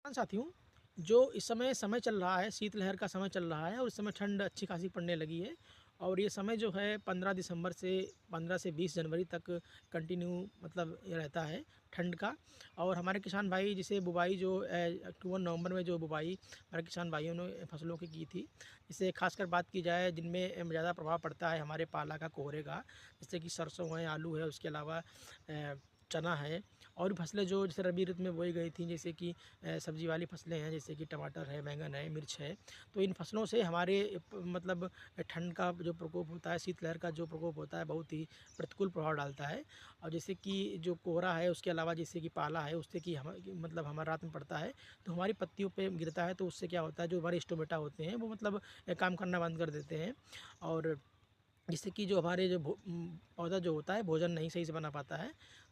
किसान साथियों, जो इस समय चल रहा है, शीतलहर का समय चल रहा है और इस समय ठंड अच्छी खासी पड़ने लगी है और ये समय जो है 15 दिसंबर से 15 से 20 जनवरी तक कंटिन्यू मतलब ये रहता है ठंड का। और हमारे किसान भाई जिसे बुवाई जो अक्टूबर नवंबर में जो बुवाई हमारे किसान भाइयों ने फसलों की थी, इससे खासकर बात की जाए जिनमें ज़्यादा प्रभाव पड़ता है हमारे पाला का, कोहरे का, जैसे कि सरसों है, आलू है, उसके अलावा चना है और भी फसलें जो जैसे रबी ऋतु में बोई गई थी, जैसे कि सब्जी वाली फसलें हैं, जैसे कि टमाटर है, बैंगन है, मिर्च है। तो इन फसलों से हमारे मतलब ठंड का जो प्रकोप होता है, शीतलहर का जो प्रकोप होता है, बहुत ही प्रतिकूल प्रभाव डालता है। और जैसे कि जो कोहरा है, उसके अलावा जैसे कि पाला है, उससे कि मतलब हमारा रात में पड़ता है तो हमारी पत्तियों पे गिरता है, तो उससे क्या होता है, जो हमारे स्टोमेटा होते हैं वो मतलब काम करना बंद कर देते हैं और जिससे कि जो हमारे जो पौधा जो होता है भोजन नहीं सही से बना पाता है।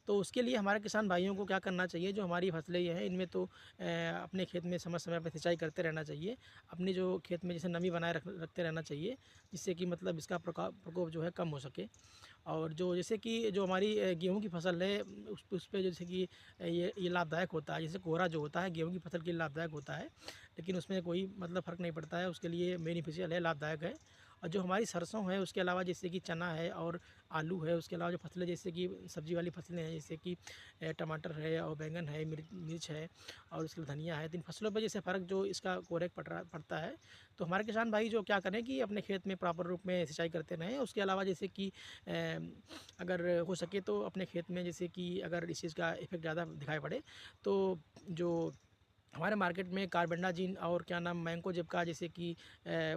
तो उसके लिए हमारे किसान भाइयों को क्या करना चाहिए, जो हमारी फसलें ये हैं इनमें तो अपने खेत में समय-समय पे सिंचाई करते रहना चाहिए। अपनी जो खेत में जैसे नमी बनाए रखते रहना चाहिए, जिससे कि मतलब इसका प्रकोप जो है कम हो सके। और जो जैसे कि जो हमारी गेहूँ की फसल है उस पे जैसे कि ये लाभदायक होता है। जैसे कोहरा जो होता है गेहूँ की फसल के लिए लाभदायक होता है, लेकिन उसमें कोई मतलब फ़र्क नहीं पड़ता है, उसके लिए बेनिफिशियल है, लाभदायक है। और जो हमारी सरसों है उसके अलावा जैसे कि चना है और आलू है, उसके अलावा जो फसलें जैसे कि सब्ज़ी वाली फसलें हैं, जैसे कि टमाटर है और बैंगन है, मिर्च है और उसके बाद धनिया है। तो इन फसलों पे जैसे फ़र्क जो इसका कोहरे का पड़ता है, तो हमारे किसान भाई जो क्या करें कि अपने खेत में प्रॉपर रूप में सिंचाई करते रहें। उसके अलावा जैसे कि अगर हो सके तो अपने खेत में जैसे कि अगर इस चीज़ का इफ़ेक्ट ज़्यादा दिखाई पड़े, तो जो हमारे मार्केट में कार्बेंडाजिम और क्या नाम मैंकोजेब का जैसे कि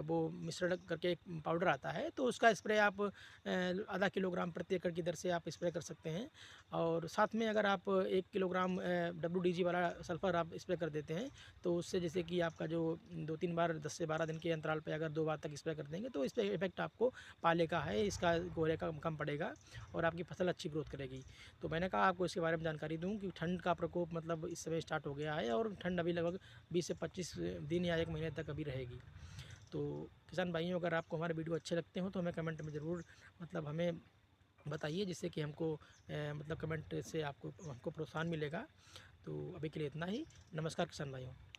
वो मिश्रण करके एक पाउडर आता है, तो उसका स्प्रे आप आधा किलोग्राम प्रति एकड़ की दर से आप स्प्रे कर सकते हैं। और साथ में अगर आप 1 किलोग्राम WDG वाला सल्फ़र आप स्प्रे कर देते हैं, तो उससे जैसे कि आपका जो 2-3 बार 10 से 12 दिन के अंतराल पे अगर 2 बार तक स्प्रे कर देंगे, तो इस पे इफ़ेक्ट आपको पाले का है, इसका कोहरे का कम पड़ेगा और आपकी फसल अच्छी ग्रोथ करेगी। तो मैंने कहा आपको इसके बारे में जानकारी दूँ कि ठंड का प्रकोप मतलब इस समय स्टार्ट हो गया है और ठंड अभी लगभग 20 से 25 दिन या 1 महीने तक अभी रहेगी। तो किसान भाइयों, अगर आपको हमारे वीडियो अच्छे लगते हों तो हमें कमेंट में ज़रूर मतलब हमें बताइए, जिससे कि हमको मतलब कमेंट से आपको हमको प्रोत्साहन मिलेगा। तो अभी के लिए इतना ही। नमस्कार किसान भाइयों।